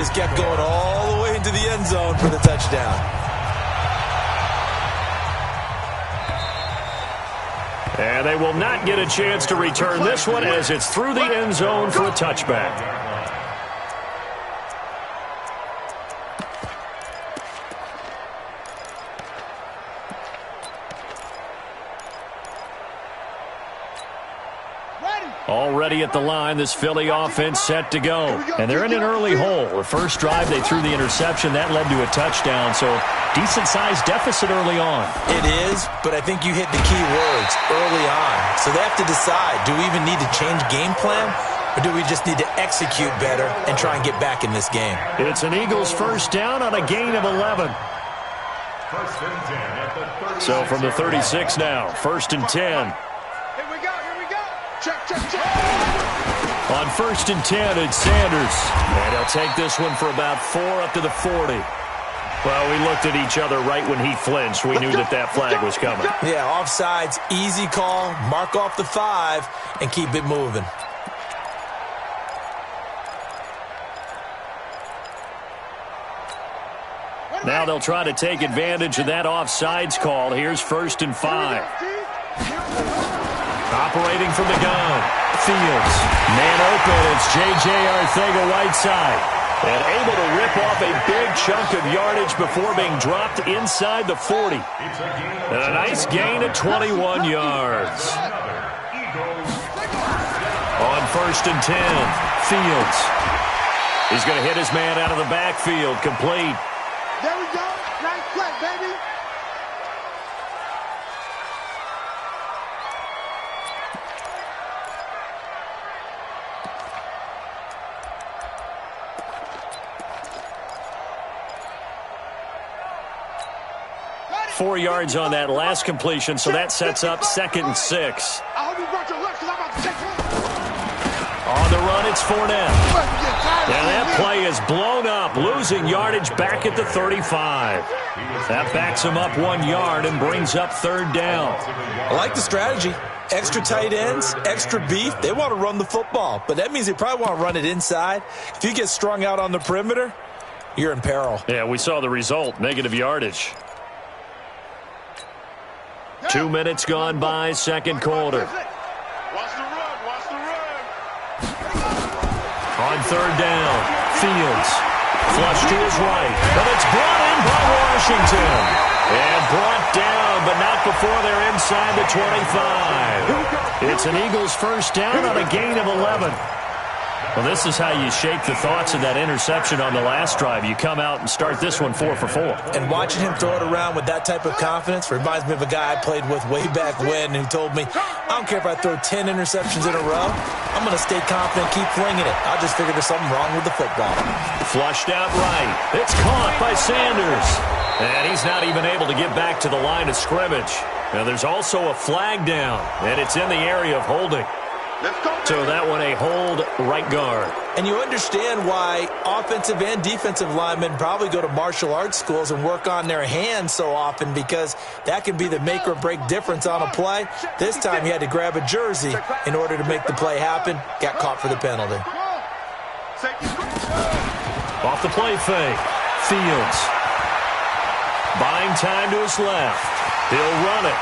Just kept going all the way into the end zone for the touchdown. And they will not get a chance to return this one as it's through the end zone for a touchback. Already at the line, this Philly offense set to go. And they're in an early hole. The first drive, they threw the interception. That led to a touchdown, so decent-sized deficit early on. It is, but I think you hit the key words early on. So they have to decide, do we even need to change game plan, or do we just need to execute better and try and get back in this game? It's an Eagles first down on a gain of 11. So from the 36 now, 1st and 10. Check, check, check. On 1st and 10, it's Sanders. And he'll take this one for about 4 up to the 40. Well, we looked at each other right when he flinched. We knew that flag was coming. Yeah, offsides, easy call, mark off the 5, and keep it moving. Now they'll try to take advantage of that offsides call. Here's 1st and 5. Operating from the gun, Fields. Man open, it's J.J. Arcega-Whiteside. And able to rip off a big chunk of yardage before being dropped inside the 40. And a nice gain of 21 yards. On 1st and 10, Fields. He's going to hit his man out of the backfield, complete. There we go. Nice play, baby. Four yards on that last completion, so that sets up 2nd and 6. I hope you brought your lunch because I'm about to take one. On the run, it's Fournette. And that play is blown up, losing yardage back at the 35. That backs him up 1 yard and brings up 3rd down. I like the strategy. Extra tight ends, extra beef. They want to run the football, but that means they probably want to run it inside. If you get strung out on the perimeter, you're in peril. Yeah, we saw the result, negative yardage. 2 minutes gone by, 2nd quarter. Watch the run, watch the run. On 3rd down, Fields. Flush to his right, but it's brought in by Washington. And brought down, but not before they're inside the 25. It's an Eagles first down on a gain of 11. Well, this is how you shake the thoughts of that interception on the last drive. You come out and start this one 4 for 4. And watching him throw it around with that type of confidence reminds me of a guy I played with way back when who told me, I don't care if I throw 10 interceptions in a row. I'm going to stay confident, keep flinging it. I just figured there's something wrong with the football. Flushed out right. It's caught by Sanders. And he's not even able to get back to the line of scrimmage. Now, there's also a flag down, and it's in the area of holding. So that one a hold right guard. And you understand why offensive and defensive linemen probably go to martial arts schools and work on their hands so often, because that can be the make or break difference on a play. This time he had to grab a jersey in order to make the play happen. Got caught for the penalty. Off the play fake. Fields. Buying time to his left. He'll run it.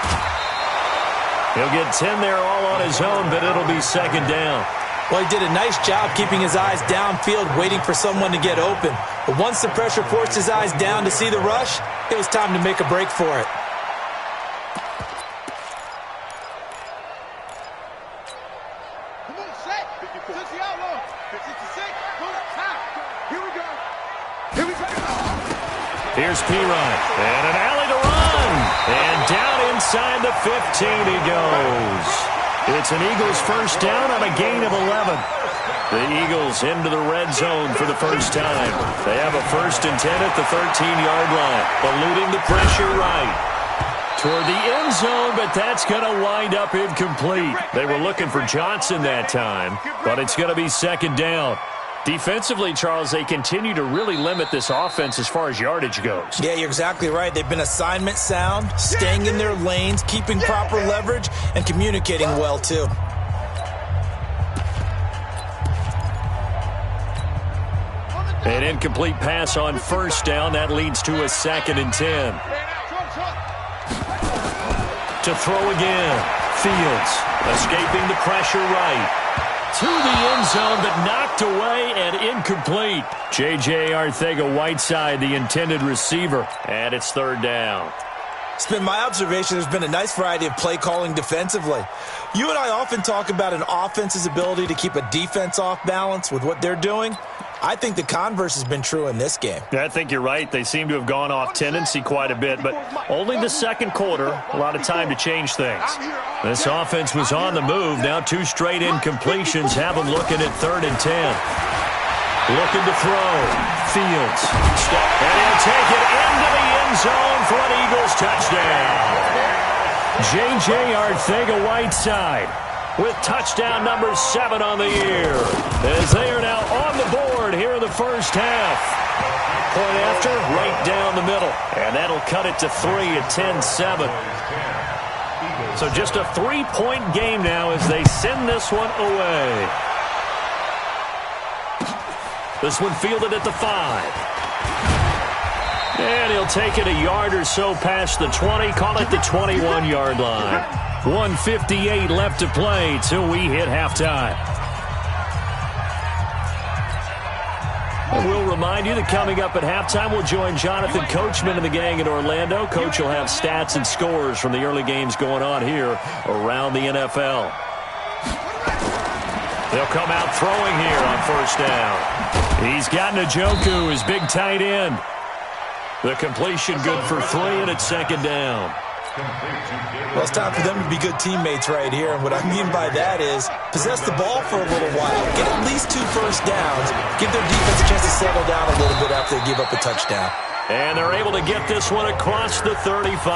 He'll get 10 there all on his own, but it'll be 2nd down. Well, he did a nice job keeping his eyes downfield, waiting for someone to get open. But once the pressure forced his eyes down to see the rush, it was time to make a break for it. Come on, set. 60 out low. 56. Here we go. Here we go. Here's Pirine. And an alley to run. And down inside the 15 he goes. It's an Eagles first down on a gain of 11. The Eagles into the red zone for the first time. They have a 1st and 10 at the 13-yard line. Eluding the pressure right. Toward the end zone, but that's going to wind up incomplete. They were looking for Johnson that time, but it's going to be 2nd down. Defensively, Charles, they continue to really limit this offense as far as yardage goes. Yeah, you're exactly right. They've been assignment sound, staying in their lanes, keeping proper leverage, and communicating well, too. An incomplete pass on first down. That leads to a 2nd and 10. To throw again. Fields escaping the pressure right. To the end zone, but knocked away and incomplete. J.J. Arcega-Whiteside, the intended receiver, and it's 3rd down. It's been my observation there's been a nice variety of play calling defensively. You and I often talk about an offense's ability to keep a defense off balance with what they're doing. I think the converse has been true in this game. Yeah, I think you're right. They seem to have gone off tendency quite a bit, but only the second quarter, a lot of time to change things. This offense was on the move. Now 2 straight incompletions have them looking at 3rd and 10. Looking to throw. Fields. And he'll take it into the end zone for an Eagles touchdown. J.J. Arcega-Whiteside with touchdown number 7 on the year, as they are now on the board here in the first half. Point after, right down the middle, and that'll cut it to 3 at 10-7. So just a 3-point game now as they send this one away. This one fielded at the 5. And he'll take it a yard or so past the 20, call it the 21-yard line. 1:58 left to play till we hit halftime. And we'll remind you that coming up at halftime, we'll join Jonathan Coachman and the gang in Orlando. Coach will have stats and scores from the early games going on here around the NFL. They'll come out throwing here on first down. He's got Njoku, his big tight end. The completion good for 3, and it's 2nd down. Well, it's time for them to be good teammates right here. And what I mean by that is possess the ball for a little while. Get at least 2 first downs. Give their defense a chance to settle down a little bit after they give up a touchdown. And they're able to get this one across the 35.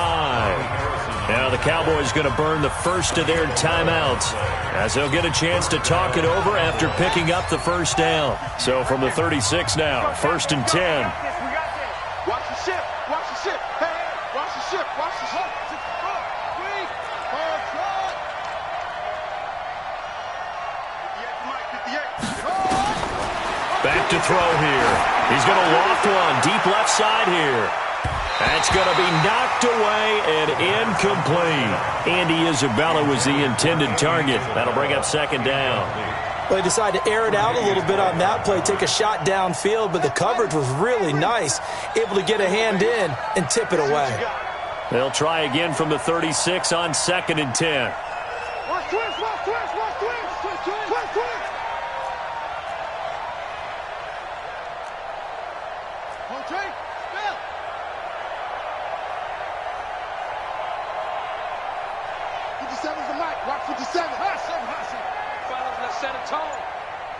Now the Cowboys going to burn the first of their timeouts as they'll get a chance to talk it over after picking up the first down. So from the 36 now, 1st and 10. Watch the ship. Watch the ship. Hey, watch the ship. Watch the ship. Back to throw here. He's going to loft one deep left side here. That's going to be knocked away and incomplete. Andy Isabella was the intended target. That'll bring up 2nd down. Well, they decided to air it out a little bit on that play, take a shot downfield, but the coverage was really nice. Able to get a hand in and tip it away. They'll try again from the 36 on 2nd and 10. Watch twist, watch twist, watch twist, twist, twist, twist, twist. Hold tight, Bill. 57's the mic, watch 57. Hustle. Fellas, let's set a tone.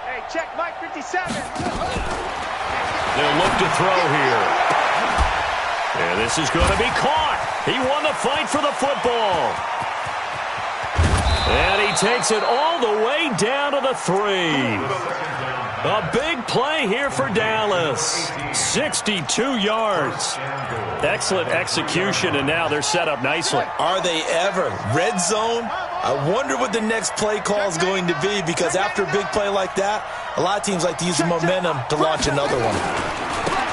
Hey, check mic 57. They'll look to throw here. And this is going to be caught. He won the fight for the football. And he takes it all the way down to the 3. A big play here for Dallas. 62 yards. Excellent execution, and now they're set up nicely. Are they ever? Red zone? I wonder what the next play call is going to be, because after a big play like that, a lot of teams like to use the momentum to launch another one.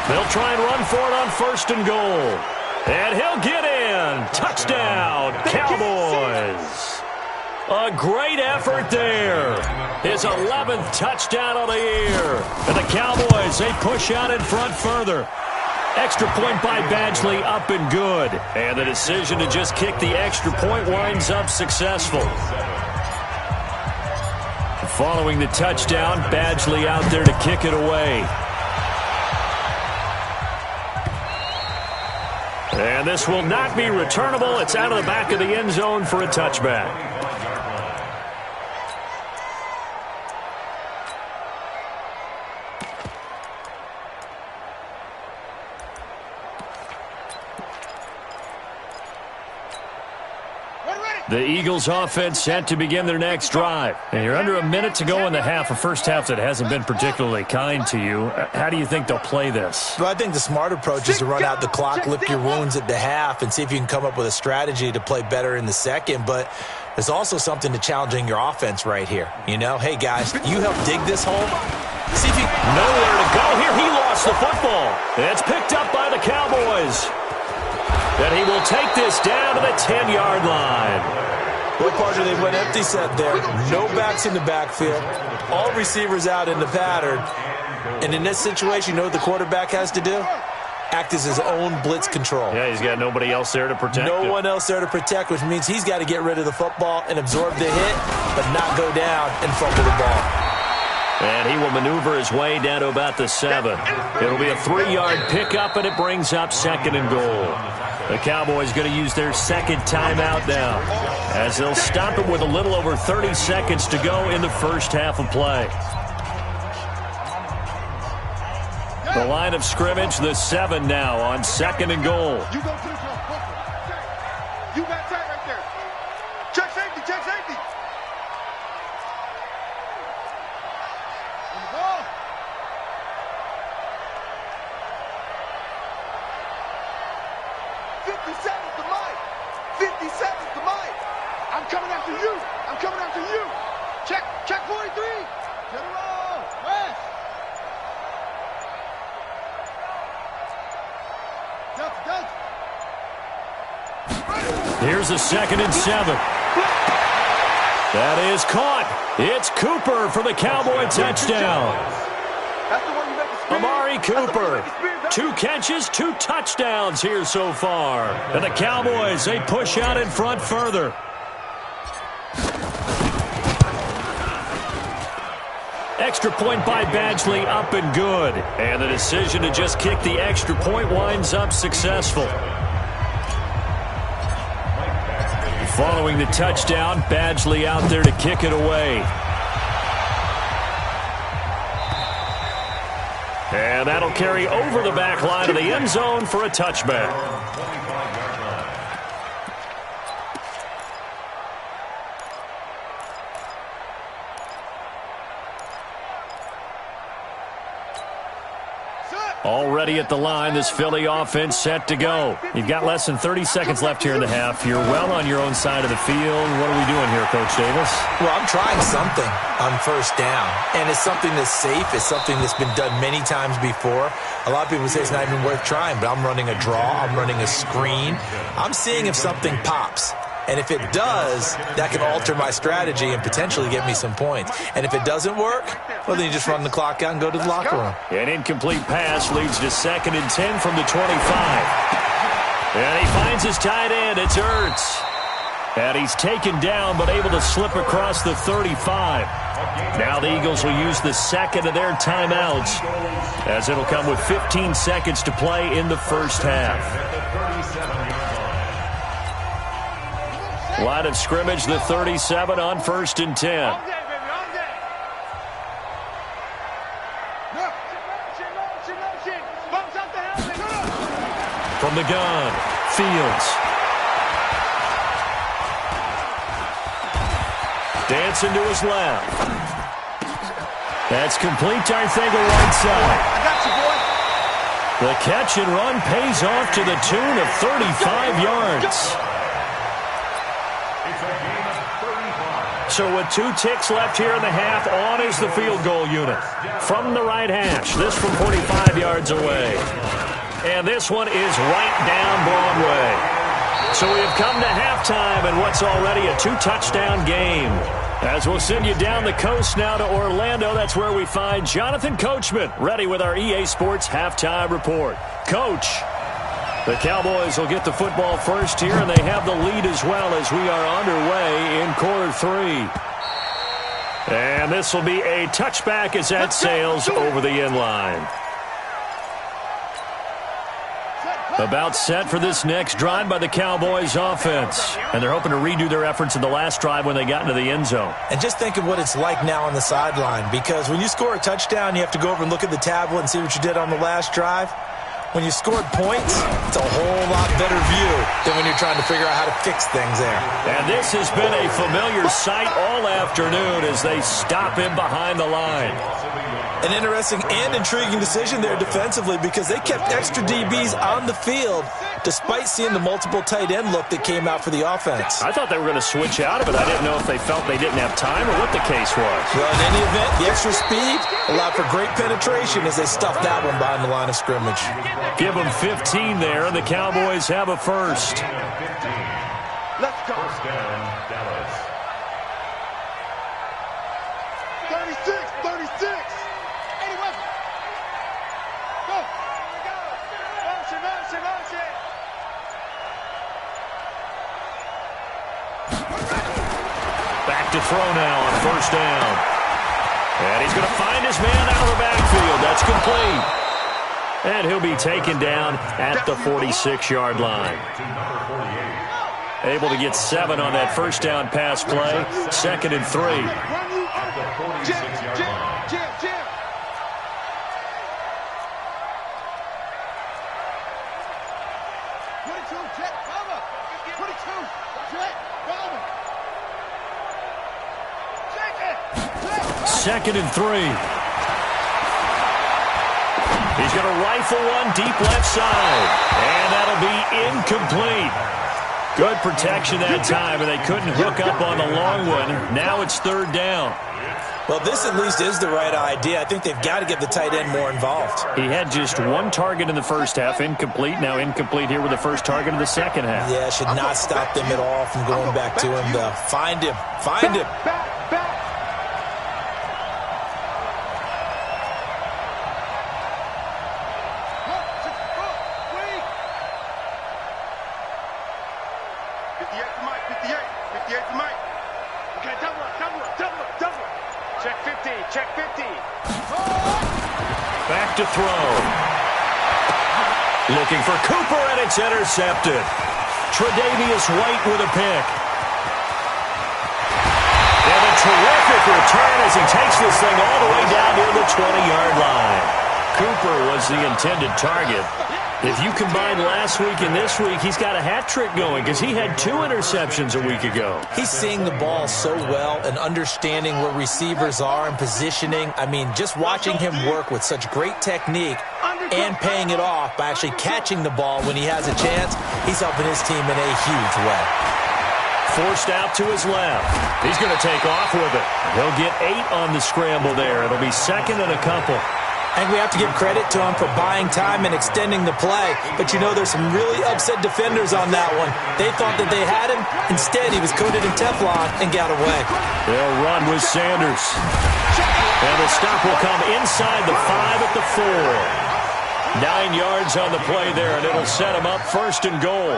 They'll try and run for it on 1st and goal. And he'll get in. Touchdown, Cowboys. A great effort there. His 11th touchdown of the year. And the Cowboys, they push out in front further. Extra point by Badgley, up and good. And the decision to just kick the extra point winds up successful. Following the touchdown, Badgley out there to kick it away. And this will not be returnable. It's out of the back of the end zone for a touchback. The Eagles offense set to begin their next drive. And you're under a minute to go in the half, a first half that hasn't been particularly kind to you. How do you think they'll play this? Well, I think the smart approach is to run out the clock, lick your wounds at the half, and see if you can come up with a strategy to play better in the second. But there's also something to challenging your offense right here. You know, hey, guys, you help dig this hole. See if you nowhere to go here. He lost gets the football. It's picked up by the Cowboys. And he will take this down to the 10-yard line. What partner they went empty set there. No backs in the backfield. All receivers out in the pattern. And in this situation, you know what the quarterback has to do? Act as his own blitz control. Yeah, he's got nobody else there to protect him. No one else there to protect, which means he's got to get rid of the football and absorb the hit, but not go down and fumble the ball. And he will maneuver his way down to about the 7. It'll be a 3-yard pickup, and it brings up 2nd and goal. The Cowboys going to use their second timeout now, as they'll stop it with a little over 30 seconds to go in the first half of play. The line of scrimmage, the 7 now on 2nd and goal. You go to the front. You got tight right there. Check safety, check safety. On the ball. 50 seconds to Mike. 50 seconds to Mike. I'm coming after you. I'm coming after you. Check 43. General, West. Here's a 2nd and 7. That is caught. It's Cooper for the Cowboy touchdown. Amari Cooper. 2 catches, 2 touchdowns here so far. And the Cowboys, they push out in front further. Extra point by Badgley, up and good. And the decision to just kick the extra point winds up successful. Following the touchdown, Badgley out there to kick it away. And that'll carry over the back line of the end zone for a touchback. Already at the line, this Philly offense set to go. You've got less than 30 seconds left here in the half. You're well on your own side of the field. What are we doing here, Coach Davis? Well, I'm trying something on first down, and it's something that's safe. It's something that's been done many times before. A lot of people say it's not even worth trying, but I'm running a draw. I'm running a screen. I'm seeing if something pops. And if it does, that can alter my strategy and potentially get me some points. And if it doesn't work, well, then you just run the clock out and go to the locker room. An incomplete pass leads to 2nd and 10 from the 25. And he finds his tight end. It's Ertz. And he's taken down but able to slip across the 35. Now the Eagles will use the 2nd of their timeouts, as it'll come with 15 seconds to play in the first half. Line of scrimmage, the 37 on 1st and 10. From the gun, Fields. Dancing to his left. That's complete to Arthega right side. I got you, boy. The catch and run pays off to the tune of 35 yards. So with 2 ticks left here in the half, on is the field goal unit. From the right hash, this from 45 yards away. And this one is right down Broadway. So we have come to halftime in what's already a 2-touchdown game. As we'll send you down the coast now to Orlando, that's where we find Jonathan Coachman, ready with our EA Sports halftime report. Coach, the Cowboys will get the football first here, and they have the lead as well as we are underway in quarter 3. And this will be a touchback as that sails over the end line. About set for this next drive by the Cowboys offense. And they're hoping to redo their efforts in the last drive when they got into the end zone. And just think of what it's like now on the sideline, because when you score a touchdown, you have to go over and look at the tablet and see what you did on the last drive. When you scored points, it's a whole lot better view than when you're trying to figure out how to fix things there. And this has been a familiar sight all afternoon as they stop him behind the line. An interesting and intriguing decision there defensively because they kept extra DBs on the field despite seeing the multiple tight end look that came out for the offense. I thought they were going to switch out of it. I didn't know if they felt they didn't have time or what the case was. Well, in any event, the extra speed allowed for great penetration as they stuffed that one behind the line of scrimmage. Give them 15 there, and the Cowboys have a first. Let's go. 36. 80 weapon. Go. Motion. Back to throw now on first down. And he's going to find his man out of the backfield. That's complete. And he'll be taken down at the 46-yard line. Able to get 7 on that first down pass play. 2nd and 3. Jam. 22, jet, cover. 22, jet, cover. Check it. 2nd and 3. He's going to rifle one deep left side. And that'll be incomplete. Good protection that time, and they couldn't hook up on the long one. Now it's 3rd down. Well, this at least is the right idea. I think they've got to get the tight end more involved. He had just 1 target in the first half, incomplete. Now incomplete here with the first target of the second half. Yeah, should not stop them at all from going back to him, though. Find him. Back. Back to throw. Looking for Cooper, and it's intercepted. Tre'Davious White with a pick. And a terrific return as he takes this thing all the way down near the 20-yard line. Cooper was the intended target. If you combine last week and this week, he's got a hat trick going because he had 2 interceptions a week ago. He's seeing the ball so well and understanding where receivers are and positioning. I mean, just watching him work with such great technique and paying it off by actually catching the ball when he has a chance, he's helping his team in a huge way. Forced out to his left. He's going to take off with it. He'll get 8 on the scramble there. It'll be 2nd and a couple. I think we have to give credit to him for buying time and extending the play. But, you know, there's some really upset defenders on that one. They thought that they had him. Instead, he was coated in Teflon and got away. They'll run with Sanders. And the stop will come inside the 5 at the 4. 9 yards on the play there, and it'll set him up 1st and goal.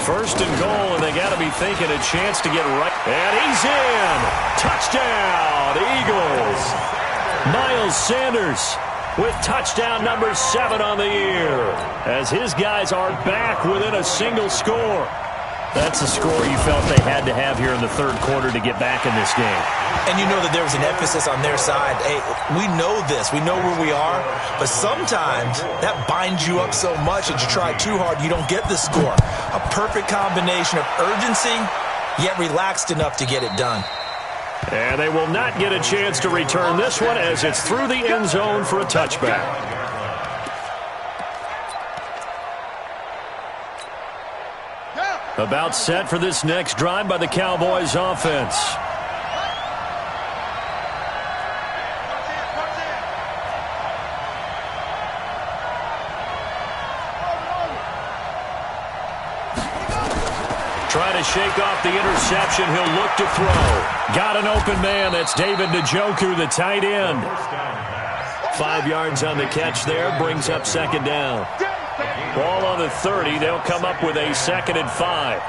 1st and goal, and they got to be thinking a chance to get right. And he's in. Touchdown, Eagles. Miles Sanders with touchdown number 7 on the year as his guys are back within a single score. That's a score you felt they had to have here in the 3rd quarter to get back in this game. And you know that there was an emphasis on their side. Hey, we know this. We know where we are. But sometimes that binds you up so much that you try too hard, you don't get the score. A perfect combination of urgency, yet relaxed enough to get it done. And they will not get a chance to return this one as it's through the end zone for a touchback. About set for this next drive by the Cowboys offense. Trying to shake off the interception. He'll look to throw. Got an open man. That's David Njoku, the tight end. 5 yards on the catch there. Brings up 2nd down. Ball on the 30. They'll come up with a 2nd and 5.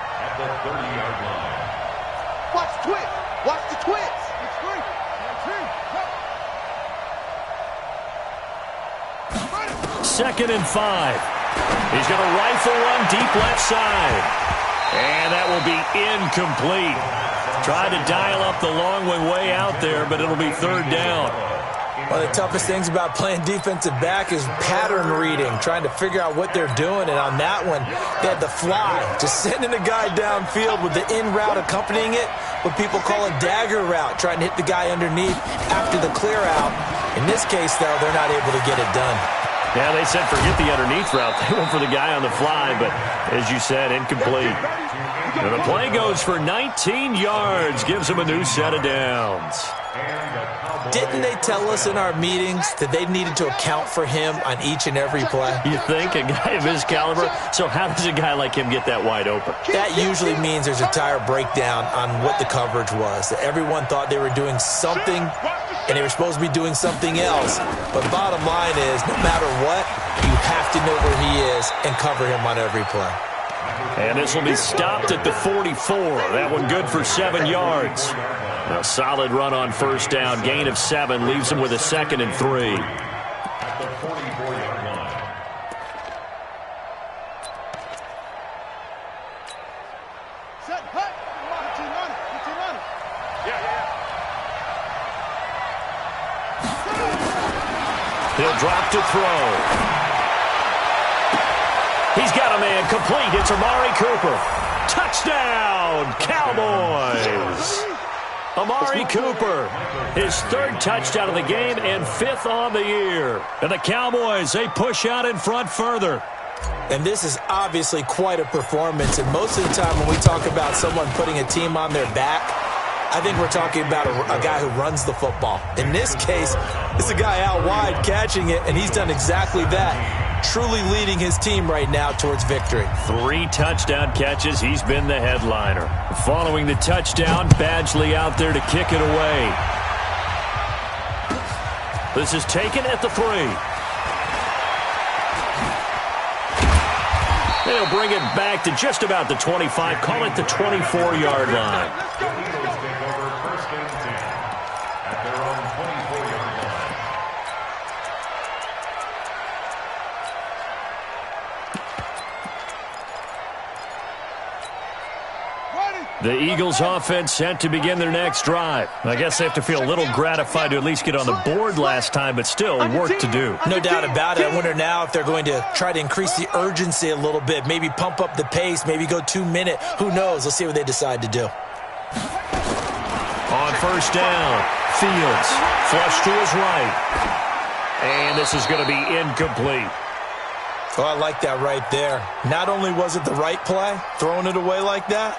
Watch the twist. Watch the twist. 2nd and 5. He's going to rifle one deep left side. And that will be incomplete. Tried to dial up the long one way out there, but it'll be 3rd down. One of the toughest things about playing defensive back is pattern reading, trying to figure out what they're doing. And on that one, they had the fly, just sending a guy downfield with the in route accompanying it, what people call a dagger route, trying to hit the guy underneath after the clear out. In this case, though, they're not able to get it done. Yeah, they said forget the underneath route. They went for the guy on the fly, but as you said, incomplete. And the play goes for 19 yards, gives them a new set of downs. Didn't they tell us in our meetings that they needed to account for him on each and every play? You think? A guy of his caliber? So how does a guy like him get that wide open? That usually means there's a tire breakdown on what the coverage was. That everyone thought they were doing something, and they were supposed to be doing something else. But bottom line is, no matter what, you have to know where he is and cover him on every play. And this will be stopped at the 44. That one good for 7 yards. A solid run on first down. Gain of 7 leaves him with a 2nd and 3. At the 44-yard line. Set, hut. He'll drop to throw. He's got a man complete. It's Amari Cooper. Touchdown, Cowboys. Amari Cooper, his 3rd touchdown of the game and 5th on the year. And the Cowboys, they push out in front further. And this is obviously quite a performance. And most of the time when we talk about someone putting a team on their back, I think we're talking about a guy who runs the football. In this case, it's a guy out wide catching it, and he's done exactly that, truly leading his team right now towards victory. 3 touchdown catches. He's been the headliner. Following the touchdown, Badgley out there to kick it away. This is taken at the 3. They'll bring it back to just about the 25. Call it the 24-yard line. First and 10 at their own 24-yard line. The Eagles offense set to begin their next drive. I guess they have to feel a little gratified to at least get on the board last time, but still work to do. No doubt about it. I wonder now if they're going to try to increase the urgency a little bit, maybe pump up the pace, maybe go 2-minute. Who knows? Let's see what they decide to do. On first down, Fields flush to his right. And this is going to be incomplete. Oh, I like that right there. Not only was it the right play, throwing it away like that,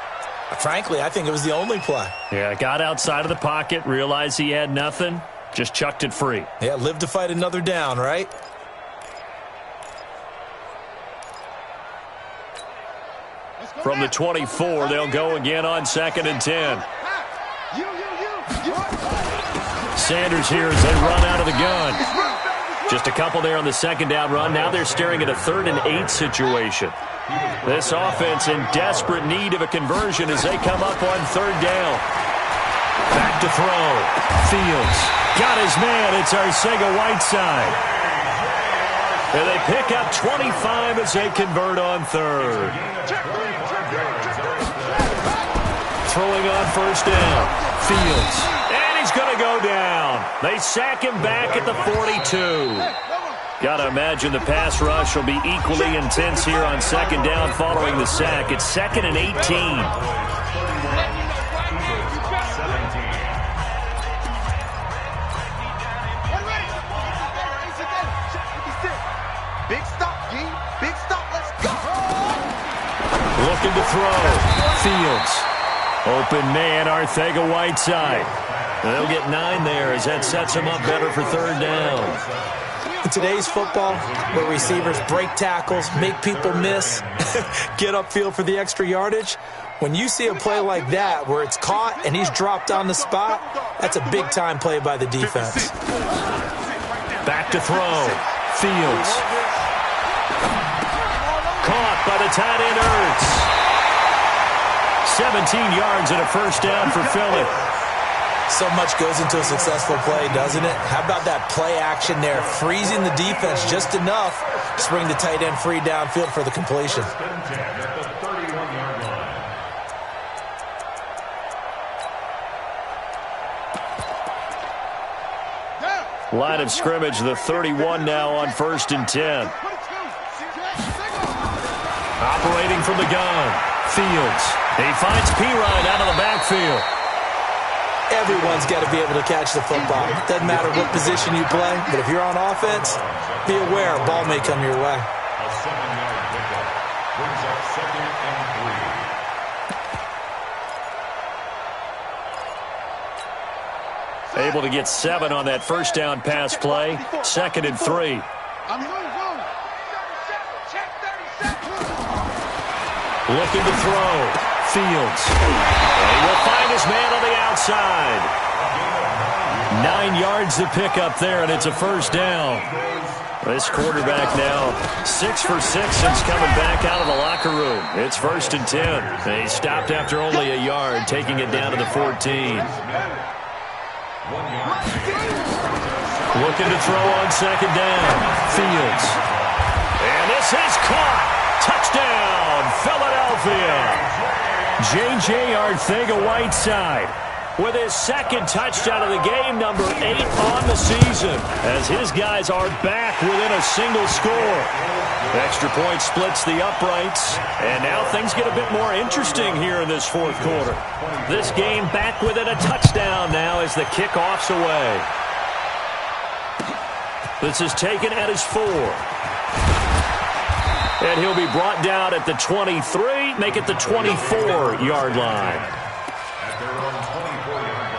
frankly, I think it was the only play. Yeah, got outside of the pocket, realized he had nothing, just chucked it free. Yeah, live to fight another down, right? From the 24, they'll go again on 2nd and 10. Sanders here as they run out of the gun. Just a couple there on the 2nd down run. Now they're staring at a 3rd and 8 situation. This offense in desperate need of a conversion as they come up on 3rd down. Back to throw. Fields got his man. It's Arcega-Whiteside. And they pick up 25 as they convert on 3rd. Throwing on first down. Fields. And he's going to go down. They sack him back at the 42. Got to imagine the pass rush will be equally intense here on 2nd down following the sack. It's 2nd and 18. Big stop, G. Big stop. Let's go. Looking to throw. Fields. Open man, Arcega-Whiteside. They'll get 9 there as that sets him up better for 3rd down. In today's football, where receivers break tackles, make people miss, get upfield for the extra yardage, when you see a play like that where it's caught and he's dropped on the spot, that's a big-time play by the defense. Back to throw. Fields. Caught by the tight end, Ertz. 17 yards and a first down for Philly. So much goes into a successful play, doesn't it? How about that play action there, freezing the defense just enough to bring the tight end free downfield for the completion. Line of scrimmage, the 31 now on 1st and 10. Operating from the gun, Fields. He finds Pirine out of the backfield. Everyone's got to be able to catch the football. Doesn't matter what position you play, but if you're on offense, be aware a ball may come your way. A 7-yard pickup brings up 2nd and 3. Able to get 7 on that first down pass play. 2nd and 3. Looking to throw. Fields. And he will find his man on the outside. 9 yards to pick up there, and it's a first down. This quarterback now 6 for 6 since coming back out of the locker room. It's 1st and 10. He stopped after only a yard, taking it down to the 14. Looking to throw on 2nd down. Fields. And this is caught. Touchdown, Philadelphia. J.J. Arcega-Whiteside with his 2nd touchdown of the game, number 8 on the season, as his guys are back within a single score. Extra point splits the uprights, and now things get a bit more interesting here in this 4th quarter. This game back within a touchdown now as the kickoff's away. This is taken at his 4. And he'll be brought down at the 23, make it the 24-yard line. At their own 24-yard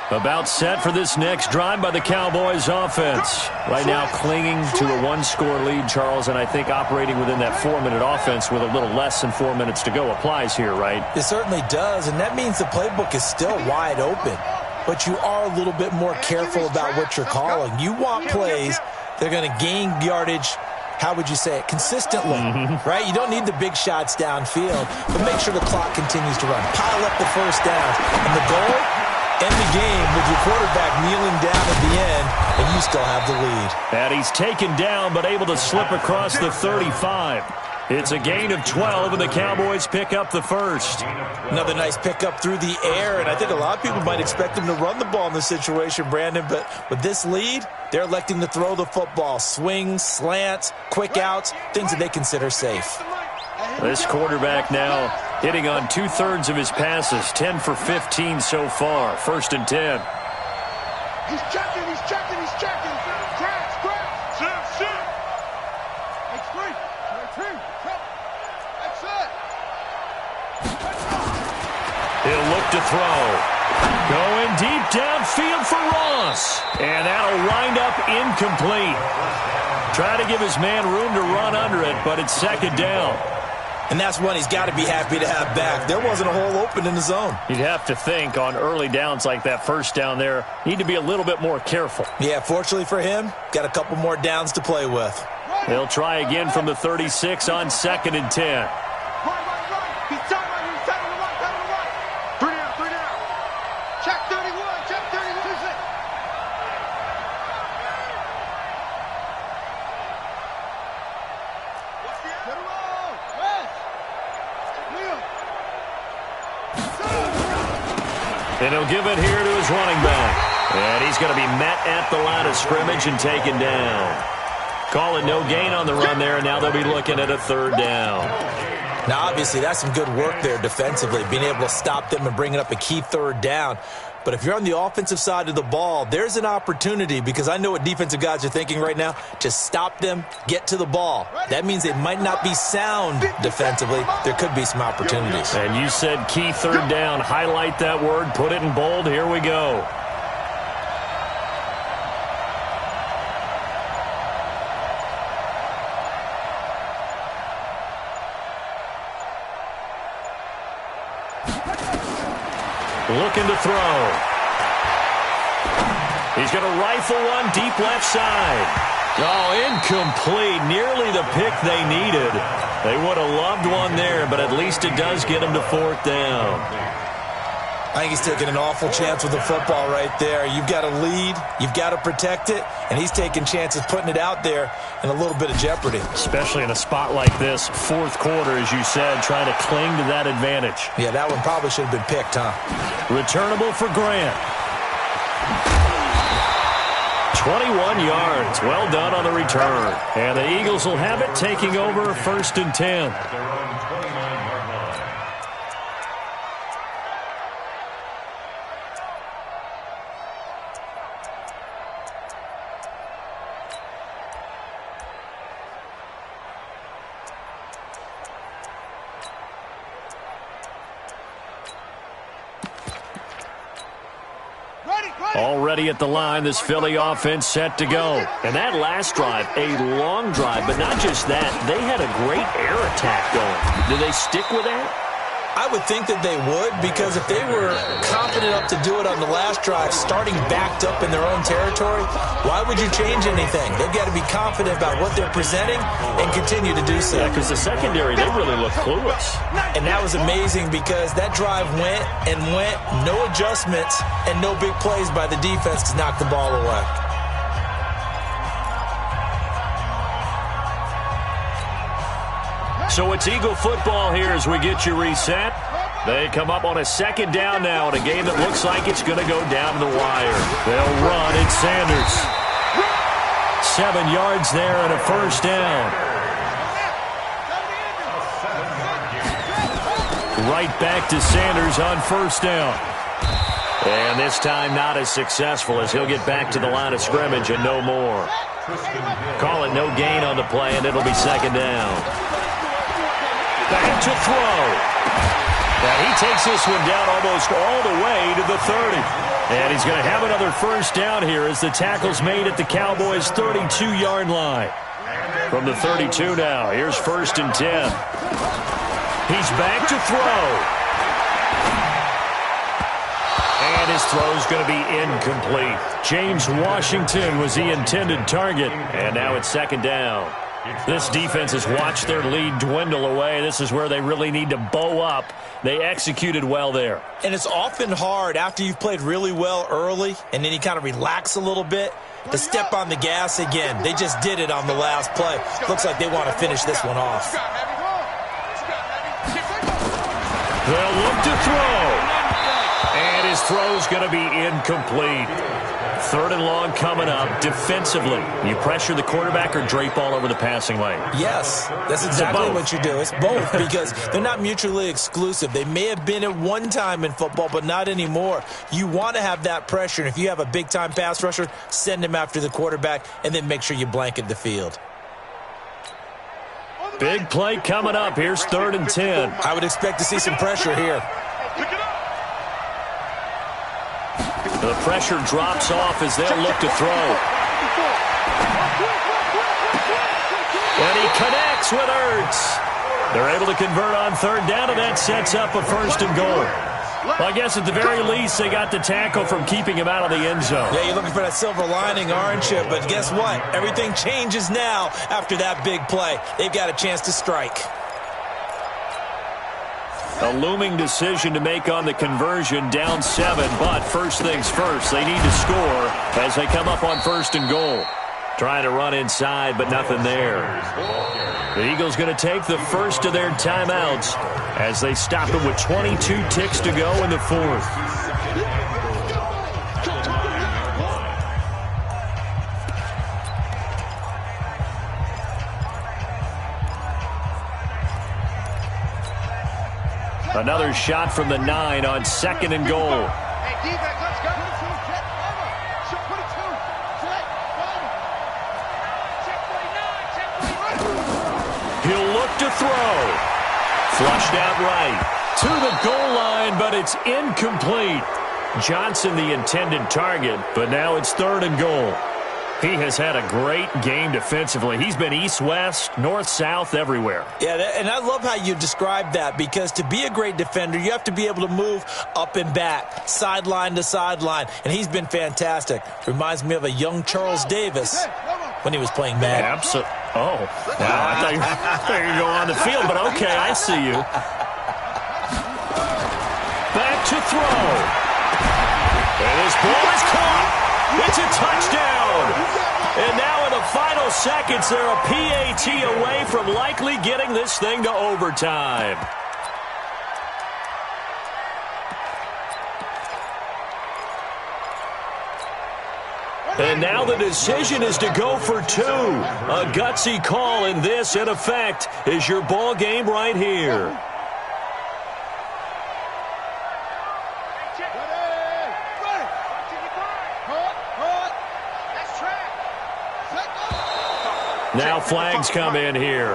line. About set for this next drive by the Cowboys offense. Right now clinging to a 1-score lead, Charles, and I think operating within that 4-minute offense with a little less than 4 minutes to go applies here, right? It certainly does, and that means the playbook is still wide open. But you are a little bit more careful about what you're calling. You want plays they're going to gain yardage, how would you say it, consistently, right? You don't need the big shots downfield, but make sure the clock continues to run. Pile up the first downs. And the goal, end the game with your quarterback kneeling down at the end, and you still have the lead. And he's taken down, but able to slip across the 35. It's a gain of 12, and the Cowboys pick up the first. Another nice pickup through the air, and I think a lot of people might expect him to run the ball in this situation, Brandon, but with this lead, they're electing to throw the football. Swings, slants, quick outs, things that they consider safe. This quarterback now hitting on 2/3 of his passes, 10 for 15 so far. 1st and 10. He's checking, he's checking, he's checking. Scratch, scratch. Sit. It's free. That's it. He'll look to throw. Going deep downfield for Ross. And that'll wind up incomplete. Try to give his man room to run under it, but it's 2nd down. And that's one he's got to be happy to have back. There wasn't a hole open in the zone. You'd have to think on early downs like that first down there, need to be a little bit more careful. Yeah, fortunately for him, got a couple more downs to play with. They'll try again from the 36 on 2nd and 10. He's tight right here. He's tight on the right. Three down. Check 31. Check 31. Get him on. West. And he'll give it here to his running back. And he's going to be met at the line of scrimmage and taken down. Calling no gain on the run there, and now they'll be looking at a 3rd down. Now, obviously, that's some good work there defensively, being able to stop them and bringing up a key 3rd down. But if you're on the offensive side of the ball, there's an opportunity, because I know what defensive guys are thinking right now, to stop them, get to the ball. That means they might not be sound defensively. There could be some opportunities. And you said key 3rd down. Highlight that word, put it in bold. Here we go. Looking to throw. He's going to rifle one deep left side. Oh, incomplete. Nearly the pick they needed. They would have loved one there, but at least it does get him to 4th down. I think he's taking an awful chance with the football right there. You've got a lead, you've got to protect it, and he's taking chances putting it out there in a little bit of jeopardy. Especially in a spot like this, 4th quarter, as you said, trying to cling to that advantage. Yeah, that one probably should have been picked, huh? Returnable for Grant. 21 yards. Well done on the return. And the Eagles will have it, taking over 1st and 10. At their own 29-yard line. ready at the line. This Philly offense set to go. And that last drive, a long drive, but not just that. They had a great air attack going. Do they stick with that? I would think that they would, because if they were confident enough to do it on the last drive, starting backed up in their own territory, why would you change anything? They've got to be confident about what they're presenting and continue to do so. Yeah, because the secondary, they really look clueless. And that was amazing because that drive went and went, no adjustments, and no big plays by the defense to knock the ball away. So it's Eagle football here as we get you reset. They come up on a second down now in a game that looks like it's going to go down to the wire. They'll run. It's Sanders. 7 yards there and a first down. Right back to Sanders on first down. And this time not as successful as he'll get back to the line of scrimmage and no more. Call it no gain on the play, and it'll be second down. Back to throw. And he takes this one down almost all the way to the 30. And he's going to have another first down here as the tackle's made at the Cowboys' 32-yard line. From the 32 now, here's 1st and 10. He's back to throw. And his throw's going to be incomplete. James Washington was the intended target. And now it's second down. This defense has watched their lead dwindle away. This is where they really need to bow up. They executed well there. And it's often hard after you've played really well early and then you kind of relax a little bit to step on the gas again. They just did it on the last play. Looks like they want to finish this one off. They'll look to throw. And his throw's going to be incomplete. 3rd and long coming up. Defensively, you pressure the quarterback or drape all over the passing lane? Yes, that's exactly what you do. It's both because they're not mutually exclusive. They may have been at one time in football, but not anymore. You want to have that pressure, and if you have a big-time pass rusher, send him after the quarterback, and then make sure you blanket the field. Big play coming up. Here's 3rd and 10. I would expect to see some pressure here. The pressure drops off as they'll look to throw. And he connects with Ertz. They're able to convert on 3rd down, and that sets up a 1st and goal. Well, I guess at the very least, they got the tackle from keeping him out of the end zone. Yeah, you're looking for that silver lining, aren't you? But guess what? Everything changes now after that big play. They've got a chance to strike. A looming decision to make on the conversion, down 7, but first things first, they need to score as they come up on 1st and goal. Trying to run inside, but nothing there. The Eagles going to take the first of their timeouts as they stop it with 22 ticks to go in the 4th. Another shot from the 9 on 2nd and goal. Hey, defense, let's go. He'll look to throw. Flushed out right to the goal line, but it's incomplete. Johnson the intended target, but now it's 3rd and goal. He has had a great game defensively. He's been east-west, north-south, everywhere. Yeah, and I love how you described that because to be a great defender, you have to be able to move up and back, sideline to sideline, and he's been fantastic. Reminds me of a young Charles Davis when he was playing Madden. Absolutely. Oh, wow, I thought you were going to go on the field, but okay, I see you. Back to throw. And his ball is caught. It's a touchdown. And now in the final seconds, they're a PAT away from likely getting this thing to overtime. And now the decision is to go for 2. A gutsy call, and this, in effect, is your ball game right here. Now flags come in here.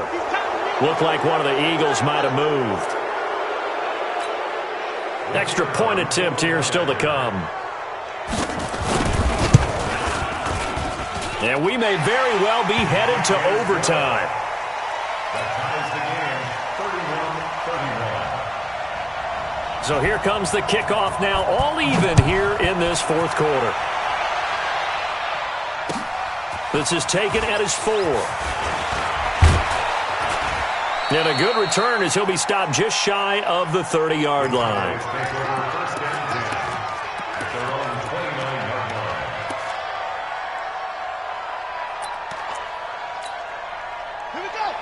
Look like one of the Eagles might have moved. Extra point attempt here still to come. And we may very well be headed to overtime. That ties the game, 31-31. So here comes the kickoff now, all even here in this fourth quarter. This is taken at his 4. And a good return as he'll be stopped just shy of the 30-yard line.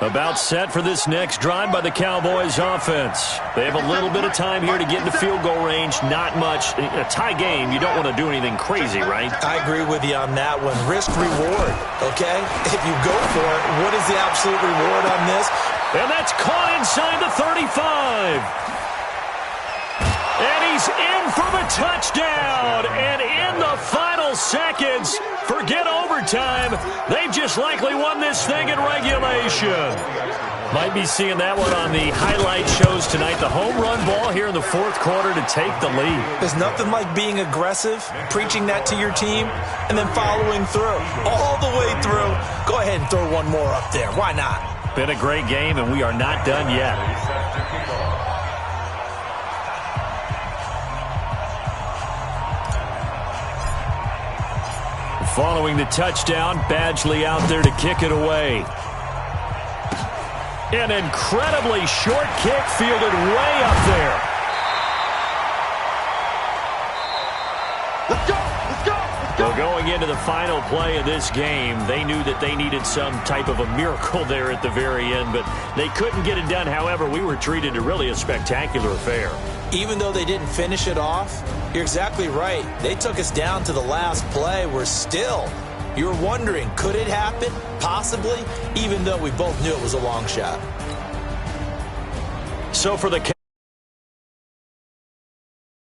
About set for this next drive by the Cowboys offense. They have a little bit of time here to get into field goal range. Not much. A tie game, you don't want to do anything crazy, right? I agree with you on that one. Risk reward, okay? If you go for it, what is the absolute reward on this? And that's caught inside the 35. And he's in for the touchdown. And in the final seconds, forget overtime, they've just likely won this thing in regulation. Might be seeing that one on the highlight shows tonight. The home run ball here in the fourth quarter to take the lead. There's nothing like being aggressive, preaching that to your team, and then following through. All the way through. Go ahead and throw one more up there. Why not? Been a great game, and we are not done yet. Following the touchdown, Badgley out there to kick it away. An incredibly short kick fielded way up there. Let's go! Let's go! Let's go! Well, going into the final play of this game, they knew that they needed some type of a miracle there at the very end, but they couldn't get it done. However, we were treated to really a spectacular affair. Even though they didn't finish it off, you're exactly right. They took us down to the last play. We're still, you're wondering, could it happen? Possibly, even though we both knew it was a long shot. So for the